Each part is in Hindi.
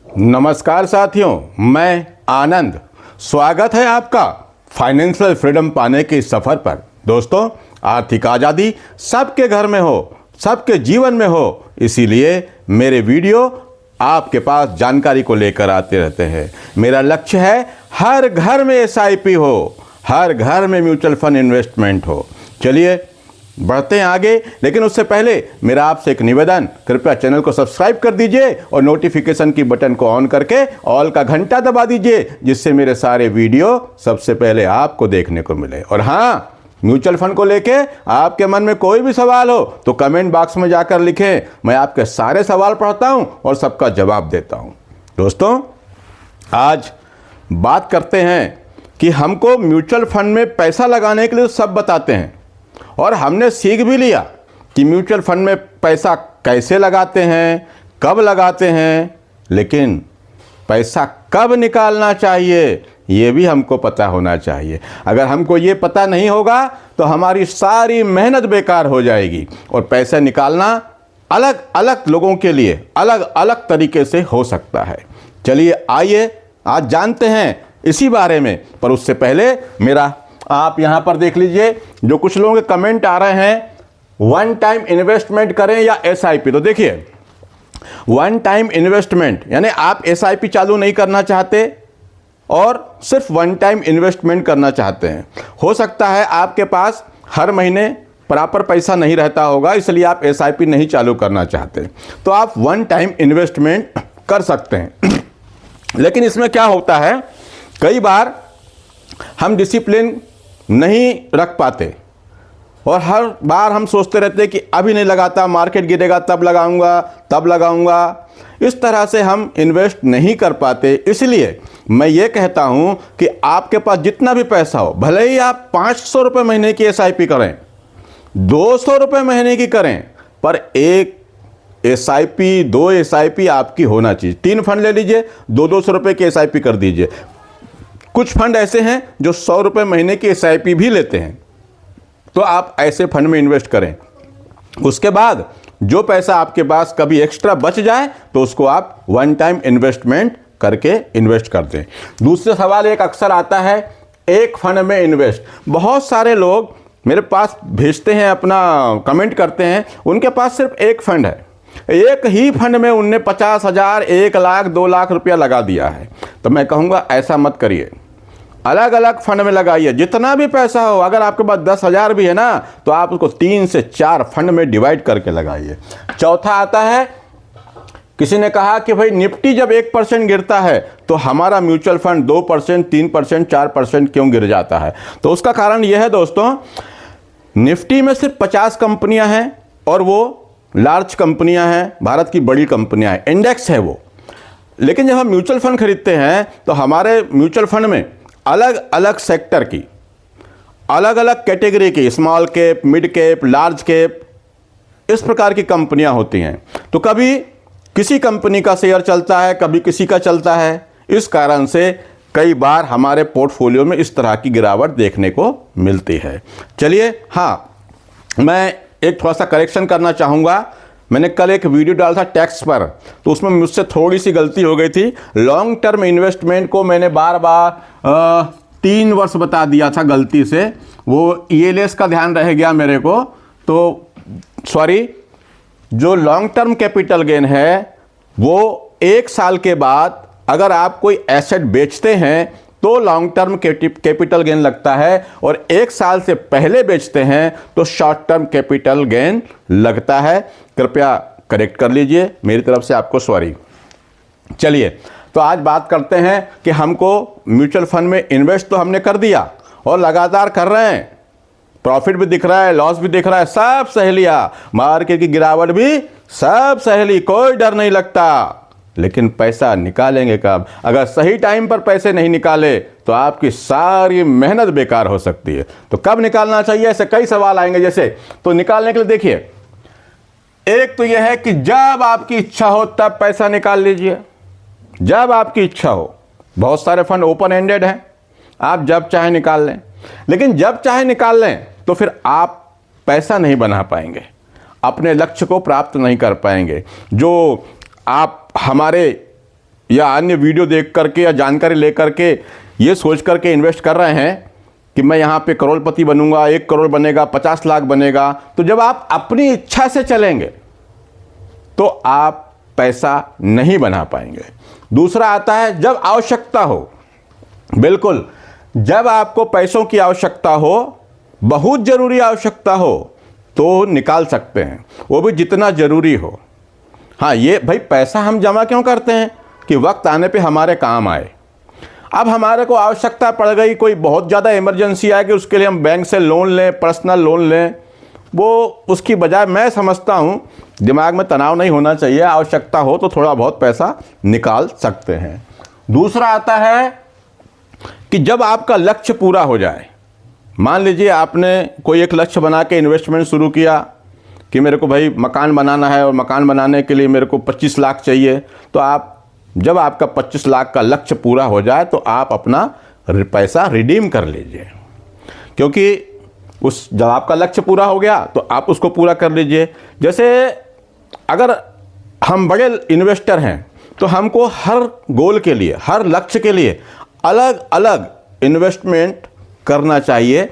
नमस्कार साथियों, मैं आनंद। स्वागत है आपका फाइनेंशियल फ्रीडम पाने के सफ़र पर। दोस्तों, आर्थिक आज़ादी सबके घर में हो, सबके जीवन में हो, इसीलिए मेरे वीडियो आपके पास जानकारी को लेकर आते रहते हैं। मेरा लक्ष्य है हर घर में एसआईपी हो, हर घर में म्यूचुअल फंड इन्वेस्टमेंट हो। चलिए बढ़ते हैं आगे, लेकिन उससे पहले मेरा आपसे एक निवेदन, कृपया चैनल को सब्सक्राइब कर दीजिए और नोटिफिकेशन की बटन को ऑन करके ऑल का घंटा दबा दीजिए, जिससे मेरे सारे वीडियो सबसे पहले आपको देखने को मिले। और हाँ, म्यूचुअल फंड को लेके आपके मन में कोई भी सवाल हो तो कमेंट बॉक्स में जाकर लिखें। मैं आपके सारे सवाल पढ़ता हूं और सबका जवाब देता हूं। दोस्तों, आज बात करते हैं कि हमको म्यूचुअल फंड में पैसा लगाने के लिए सब बताते हैं और हमने सीख भी लिया कि म्यूचुअल फंड में पैसा कैसे लगाते हैं, कब लगाते हैं, लेकिन पैसा कब निकालना चाहिए ये भी हमको पता होना चाहिए। अगर हमको ये पता नहीं होगा तो हमारी सारी मेहनत बेकार हो जाएगी और पैसा निकालना अलग अलग लोगों के लिए अलग अलग तरीके से हो सकता है। चलिए आइए आज जानते हैं इसी बारे में। पर उससे पहले मेरा आप यहाँ पर देख लीजिए, जो कुछ लोगों के कमेंट आ रहे हैं, वन टाइम इन्वेस्टमेंट करें या एसआईपी। तो देखिए, वन टाइम इन्वेस्टमेंट यानी आप एसआईपी चालू नहीं करना चाहते और सिर्फ वन टाइम इन्वेस्टमेंट करना चाहते हैं। हो सकता है आपके पास हर महीने प्रॉपर पैसा नहीं रहता होगा, इसलिए आप एसआईपी नहीं चालू करना चाहते, तो आप वन टाइम इन्वेस्टमेंट कर सकते हैं। लेकिन इसमें क्या होता है, कई बार हम डिसिप्लिन नहीं रख पाते और हर बार हम सोचते रहते हैं कि अभी नहीं लगाता, मार्केट गिरेगा तब लगाऊंगा। इस तरह से हम इन्वेस्ट नहीं कर पाते। इसलिए मैं ये कहता हूँ कि आपके पास जितना भी पैसा हो, भले ही आप 500 रुपये महीने की एसआईपी करें, 200 रुपये महीने की करें, पर एक एसआईपी, 2 एसआईपी आपकी होना चाहिए। 3 फंड ले लीजिए, 200 रुपये की एसआईपी कर दीजिए। कुछ फंड ऐसे हैं जो 100 रुपये महीने की एसआईपी भी लेते हैं, तो आप ऐसे फंड में इन्वेस्ट करें। उसके बाद जो पैसा आपके पास कभी एक्स्ट्रा बच जाए तो उसको आप वन टाइम इन्वेस्टमेंट करके इन्वेस्ट कर दें। दूसरा सवाल एक अक्सर आता है, एक फंड में इन्वेस्ट। बहुत सारे लोग मेरे पास भेजते हैं, अपना कमेंट करते हैं, उनके पास सिर्फ एक फंड है, एक ही फंड में उनने 50,000, 1 लाख, 2 लाख रुपया लगा दिया है। तो मैं कहूँगा ऐसा मत करिए, अलग अलग फंड में लगाइए। जितना भी पैसा हो, अगर आपके पास 10,000 भी है ना, तो आप उसको 3 से 4 फंड में डिवाइड करके लगाइए। चौथा आता है, किसी ने कहा कि भाई निफ्टी जब 1% गिरता है तो हमारा म्यूचुअल फंड 2%, 3%, 4% क्यों गिर जाता है? तो उसका कारण यह है दोस्तों, निफ्टी में सिर्फ 50 कंपनियां हैं और वो लार्ज कंपनियां हैं, भारत की बड़ी कंपनियां हैं, इंडेक्स है वो। लेकिन जब हम म्यूचुअल फंड खरीदते हैं तो हमारे म्यूचुअल फंड में अलग अलग सेक्टर की, अलग अलग कैटेगरी की, small cap, mid cap, large cap, इस प्रकार की कंपनियां होती हैं। तो कभी किसी कंपनी का शेयर चलता है, कभी किसी का चलता है। इस कारण से कई बार हमारे पोर्टफोलियो में इस तरह की गिरावट देखने को मिलती है। चलिए, हाँ, मैं एक थोड़ा सा करेक्शन करना चाहूँगा। मैंने कल एक वीडियो डाला था टैक्स पर, तो उसमें मुझसे थोड़ी सी गलती हो गई थी। लॉन्ग टर्म इन्वेस्टमेंट को मैंने बार 3 वर्ष बता दिया था गलती से, वो ईएलएस का ध्यान रह गया मेरे को, तो सॉरी। जो लॉन्ग टर्म कैपिटल गेन है वो 1 साल के बाद अगर आप कोई एसेट बेचते हैं तो लॉन्ग टर्म कैपिटल गेन लगता है, और 1 साल से पहले बेचते हैं तो शॉर्ट टर्म कैपिटल गेन लगता है। कृपया करेक्ट कर लीजिए, मेरी तरफ से आपको सॉरी। चलिए, तो आज बात करते हैं कि हमको म्यूचुअल फंड में इन्वेस्ट तो हमने कर दिया और लगातार कर रहे हैं, प्रॉफिट भी दिख रहा है, लॉस भी दिख रहा है, सब सहेलिया, मार्केट की गिरावट भी सब सहेली, कोई डर नहीं लगता। लेकिन पैसा निकालेंगे कब? अगर सही टाइम पर पैसे नहीं निकाले तो आपकी सारी मेहनत बेकार हो सकती है। तो कब निकालना चाहिए, ऐसे कई सवाल आएंगे। जैसे, तो निकालने के लिए देखिए, एक तो यह है कि जब आपकी इच्छा हो तब पैसा निकाल लीजिए, जब आपकी इच्छा हो। बहुत सारे फंड ओपन एंडेड हैं, आप जब चाहे निकाल लें, लेकिन जब चाहे निकाल लें तो फिर आप पैसा नहीं बना पाएंगे, अपने लक्ष्य को प्राप्त नहीं कर पाएंगे। जो आप हमारे या अन्य वीडियो देख करके या जानकारी ले करके ये सोच करके इन्वेस्ट कर रहे हैं कि मैं यहाँ पे करोड़पति बनूंगा, 1 करोड़ बनेगा, 50 लाख बनेगा, तो जब आप अपनी इच्छा से चलेंगे तो आप पैसा नहीं बना पाएंगे। दूसरा आता है जब आवश्यकता हो। बिल्कुल, जब आपको पैसों की आवश्यकता हो, बहुत ज़रूरी आवश्यकता हो, तो निकाल सकते हैं, वो भी जितना ज़रूरी हो। हाँ, ये भाई पैसा हम जमा क्यों करते हैं कि वक्त आने पे हमारे काम आए। अब हमारे को आवश्यकता पड़ गई, कोई बहुत ज़्यादा इमरजेंसी आए कि उसके लिए हम बैंक से लोन लें, पर्सनल लोन लें, वो उसकी बजाय मैं समझता हूँ दिमाग में तनाव नहीं होना चाहिए। आवश्यकता हो तो थोड़ा बहुत पैसा निकाल सकते हैं। दूसरा आता है कि जब आपका लक्ष्य पूरा हो जाए, मान लीजिए आपने कोई एक लक्ष्य बना के इन्वेस्टमेंट शुरू किया कि मेरे को भाई मकान बनाना है और मकान बनाने के लिए मेरे को 25 लाख चाहिए, तो आप जब आपका 25 लाख का लक्ष्य पूरा हो जाए तो आप अपना पैसा रिडीम कर लीजिए, क्योंकि जब आपका लक्ष्य पूरा हो गया तो आप उसको पूरा कर लीजिए। जैसे अगर हम बड़े इन्वेस्टर हैं तो हमको हर गोल के लिए, हर लक्ष्य के लिए अलग अलग इन्वेस्टमेंट करना चाहिए,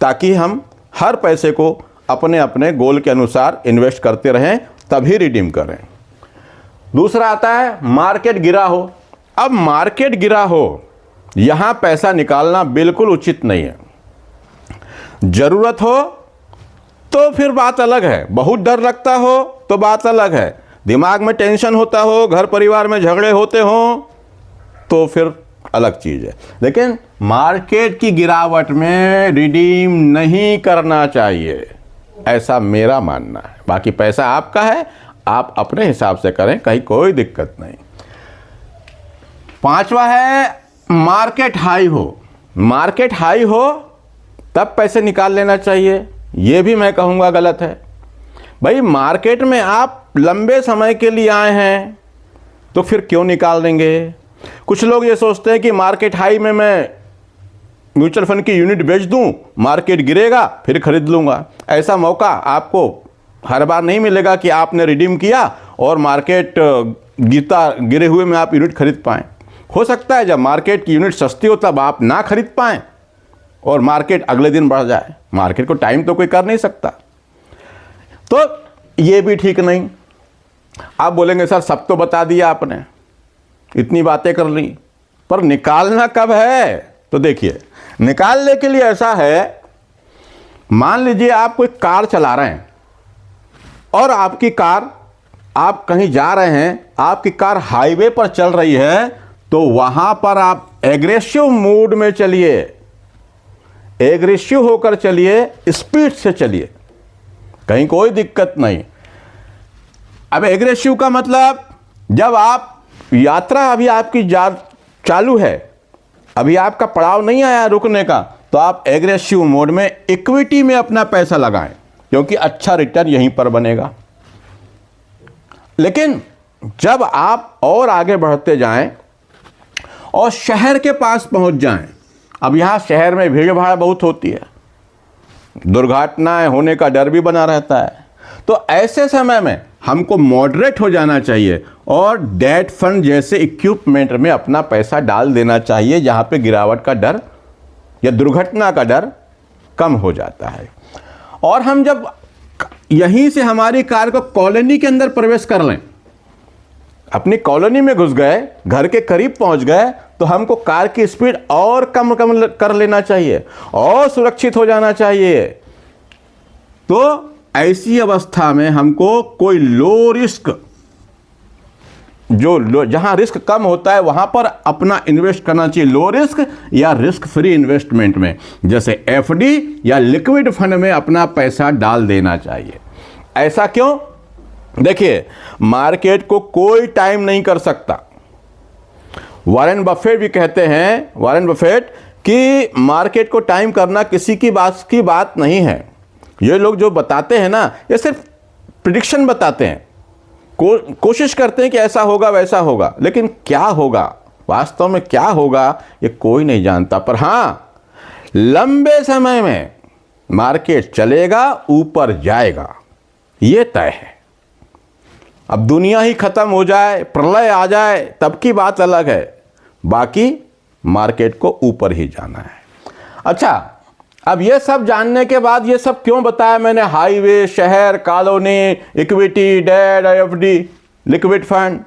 ताकि हम हर पैसे को अपने अपने गोल के अनुसार इन्वेस्ट करते रहें, तभी रिडीम करें। दूसरा आता है मार्केट गिरा हो। अब मार्केट गिरा हो, यहाँ पैसा निकालना बिल्कुल उचित नहीं है। ज़रूरत हो तो फिर बात अलग है, बहुत डर लगता हो तो बात अलग है, दिमाग में टेंशन होता हो, घर परिवार में झगड़े होते हों तो फिर अलग चीज़ है। लेकिन मार्केट की गिरावट में रिडीम नहीं करना चाहिए, ऐसा मेरा मानना है। बाकी पैसा आपका है, आप अपने हिसाब से करें, कहीं कोई दिक्कत नहीं। 5वां है मार्केट हाई हो। मार्केट हाई हो तब पैसे निकाल लेना चाहिए, ये भी मैं कहूँगा गलत है। भाई मार्केट में आप लंबे समय के लिए आए हैं तो फिर क्यों निकाल देंगे। कुछ लोग ये सोचते हैं कि मार्केट हाई में मैं म्यूचुअल फंड की यूनिट बेच दूं, मार्केट गिरेगा फिर खरीद लूँगा। ऐसा मौका आपको हर बार नहीं मिलेगा कि आपने रिडीम किया और मार्केट गिरे हुए में आप यूनिट खरीद पाएँ। हो सकता है जब मार्केट की यूनिट सस्ती हो तब आप ना खरीद पाएँ और मार्केट अगले दिन बढ़ जाए। मार्केट को टाइम तो कोई कर नहीं सकता, तो ये भी ठीक नहीं। आप बोलेंगे सर सब तो बता दिया आपने, इतनी बातें कर ली, पर निकालना कब है। तो देखिए, निकालने के लिए ऐसा है, मान लीजिए आप कोई कार चला रहे हैं और आपकी कार, आप कहीं जा रहे हैं, आपकी कार हाईवे पर चल रही है, तो वहां पर आप एग्रेसिव मोड में चलिए, एग्रेसिव होकर चलिए, स्पीड से चलिए, कहीं कोई दिक्कत नहीं। अब एग्रेसिव का मतलब जब आप यात्रा अभी आपकी चालू है, अभी आपका पड़ाव नहीं आया रुकने का, तो आप एग्रेसिव मोड में इक्विटी में अपना पैसा लगाएं, क्योंकि अच्छा रिटर्न यहीं पर बनेगा। लेकिन जब आप और आगे बढ़ते जाएं और शहर के पास पहुंच जाएं, अब यहाँ शहर में भीड़ भाड़ बहुत होती है, दुर्घटनाएं होने का डर भी बना रहता है, तो ऐसे समय में हमको मॉडरेट हो जाना चाहिए और डेट फंड जैसे इक्विपमेंट में अपना पैसा डाल देना चाहिए, जहाँ पे गिरावट का डर या दुर्घटना का डर कम हो जाता है। और हम जब यहीं से हमारी कार को कॉलोनी के अंदर प्रवेश कर लें, अपनी कॉलोनी में घुस गए, घर के करीब पहुंच गए, तो हमको कार की स्पीड और कम कर लेना चाहिए और सुरक्षित हो जाना चाहिए। तो ऐसी अवस्था में हमको कोई लो रिस्क, जहां रिस्क कम होता है वहां पर अपना इन्वेस्ट करना चाहिए, लो रिस्क या रिस्क फ्री इन्वेस्टमेंट में, जैसे एफडी या लिक्विड फंड में अपना पैसा डाल देना चाहिए। ऐसा क्यों? देखिए, मार्केट को कोई टाइम नहीं कर सकता। वॉरेन बफेट भी कहते हैं, वॉरेन बफेट, कि मार्केट को टाइम करना किसी की बात नहीं है। ये लोग जो बताते हैं ना, ये सिर्फ प्रिडिक्शन बताते हैं, कोशिश करते हैं कि ऐसा होगा वैसा होगा, लेकिन क्या होगा, वास्तव में क्या होगा, ये कोई नहीं जानता। पर हाँ, लंबे समय में मार्केट चलेगा, ऊपर जाएगा, ये तय है। अब दुनिया ही ख़त्म हो जाए, प्रलय आ जाए, तब की बात अलग है, बाकी मार्केट को ऊपर ही जाना है। अच्छा, अब ये सब जानने के बाद ये सब क्यों बताया मैंने? हाईवे, शहर, colony, equity, debt, FD, liquid fund.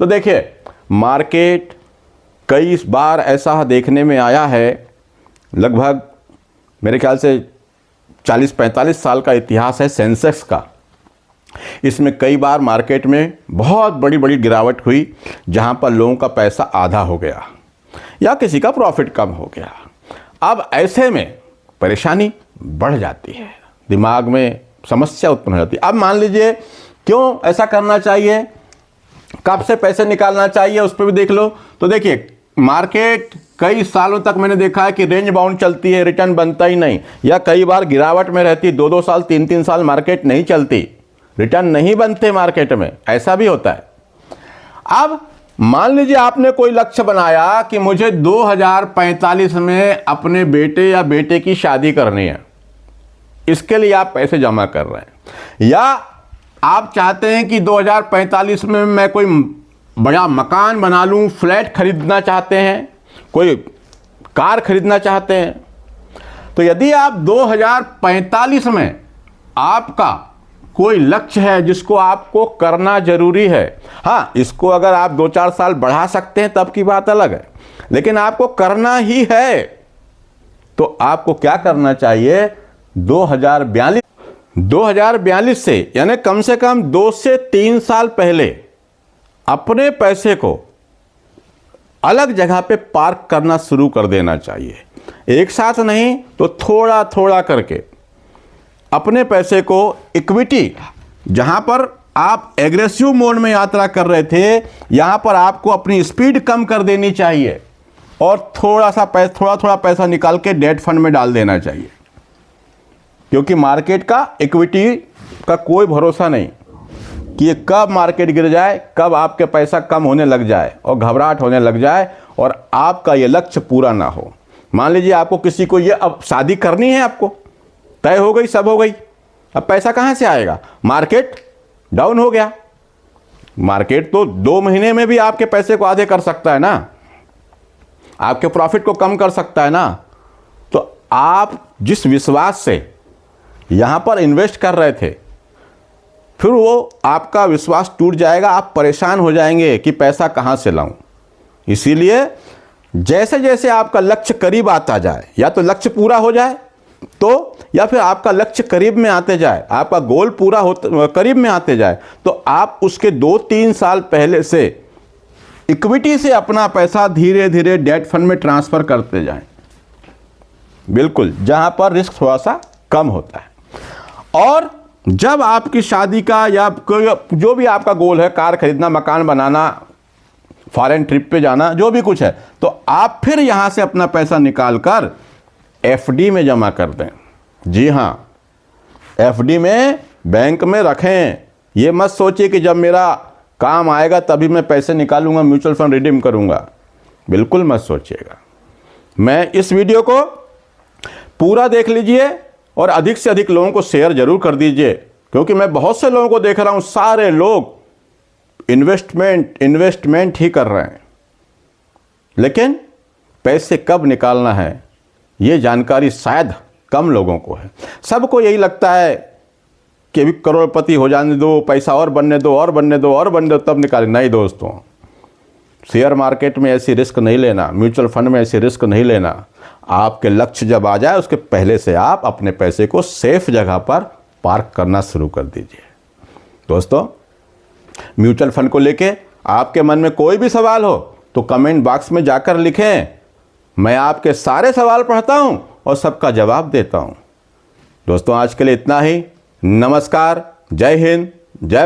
तो देखिए, मार्केट कई बार ऐसा देखने में आया है, लगभग मेरे ख्याल से 40-45 साल का इतिहास है सेंसेक्स का। इसमें कई बार मार्केट में बहुत बड़ी बड़ी गिरावट हुई, जहां पर लोगों का पैसा आधा हो गया या किसी का प्रॉफिट कम हो गया। अब ऐसे में परेशानी बढ़ जाती है, दिमाग में समस्या उत्पन्न हो जाती है। अब मान लीजिए, क्यों ऐसा करना चाहिए, कब से पैसे निकालना चाहिए, उस पर भी देख लो। तो देखिए, मार्केट कई सालों तक मैंने देखा है कि रेंज बाउंड चलती है, रिटर्न बनता ही नहीं, या कई बार गिरावट में रहती है, 2-2 साल 3-3 साल मार्केट नहीं चलती, रिटर्न नहीं बनते मार्केट में, ऐसा भी होता है। अब मान लीजिए आपने कोई लक्ष्य बनाया कि मुझे 2045 में अपने बेटे या बेटे की शादी करनी है, इसके लिए आप पैसे जमा कर रहे हैं, या आप चाहते हैं कि 2045 में मैं कोई बड़ा मकान बना लूं, फ्लैट खरीदना चाहते हैं, कोई कार खरीदना चाहते हैं। तो यदि आप 2045 में आपका कोई लक्ष्य है जिसको आपको करना जरूरी है, हाँ, इसको अगर आप 2-4 साल बढ़ा सकते हैं तब की बात अलग है, लेकिन आपको करना ही है, तो आपको क्या करना चाहिए? 2042 से, यानी कम से कम 2 से 3 साल पहले अपने पैसे को अलग जगह पे पार्क करना शुरू कर देना चाहिए। एक साथ नहीं तो थोड़ा थोड़ा करके अपने पैसे को इक्विटी, जहां पर आप एग्रेसिव मोड में यात्रा कर रहे थे, यहां पर आपको अपनी स्पीड कम कर देनी चाहिए और थोड़ा पैसा निकाल के डेट फंड में डाल देना चाहिए, क्योंकि मार्केट का, इक्विटी का कोई भरोसा नहीं कि ये कब मार्केट गिर जाए, कब आपके पैसा कम होने लग जाए और घबराहट होने लग जाए और आपका ये लक्ष्य पूरा ना हो। मान लीजिए आपको किसी को ये अब शादी करनी है, आपको तय हो गई, सब हो गई, अब पैसा कहाँ से आएगा? मार्केट डाउन हो गया। मार्केट तो 2 महीने में भी आपके पैसे को आधे कर सकता है ना, आपके प्रॉफिट को कम कर सकता है ना। तो आप जिस विश्वास से यहां पर इन्वेस्ट कर रहे थे, फिर वो आपका विश्वास टूट जाएगा, आप परेशान हो जाएंगे कि पैसा कहां से लाऊं। इसीलिए जैसे जैसे आपका लक्ष्य करीब आता जाए, या तो लक्ष्य पूरा हो जाए तो, या फिर आपका लक्ष्य करीब में आते जाए, आपका गोल पूरा हो करीब में आते जाए, तो आप उसके 2-3 साल पहले से इक्विटी से अपना पैसा धीरे धीरे डेट फंड में ट्रांसफर करते जाएं, बिल्कुल, जहां पर रिस्क थोड़ा सा कम होता है। और जब आपकी शादी का या जो भी आपका गोल है, कार खरीदना, मकान बनाना, फॉरेन ट्रिप पे जाना, जो भी कुछ है, तो आप फिर यहां से अपना पैसा निकालकर एफडी में जमा कर दें। जी हां, एफडी में, बैंक में रखें। ये मत सोचिए कि जब मेरा काम आएगा तभी मैं पैसे निकालूंगा, म्यूचुअल फंड रिडीम करूंगा, बिल्कुल मत सोचिएगा। मैं इस वीडियो को पूरा देख लीजिए और अधिक से अधिक लोगों को शेयर जरूर कर दीजिए, क्योंकि मैं बहुत से लोगों को देख रहा हूं, सारे लोग इन्वेस्टमेंट ही कर रहे हैं, लेकिन पैसे कब निकालना है ये जानकारी शायद कम लोगों को है। सबको यही लगता है कि अभी करोड़पति हो जाने दो, पैसा और बनने दो और बनने दो और बनने दो, तब निकाले। नहीं दोस्तों, शेयर मार्केट में ऐसी रिस्क नहीं लेना, म्यूचुअल फंड में ऐसी रिस्क नहीं लेना। आपके लक्ष्य जब आ जाए उसके पहले से आप अपने पैसे को सेफ जगह पर पार्क करना शुरू कर दीजिए। दोस्तों, म्यूचुअल फंड को लेके आपके मन में कोई भी सवाल हो तो कमेंट बॉक्स में जाकर लिखें, मैं आपके सारे सवाल पढ़ता हूं और सबका जवाब देता हूं। दोस्तों, आज के लिए इतना ही। नमस्कार, जय हिंद, जय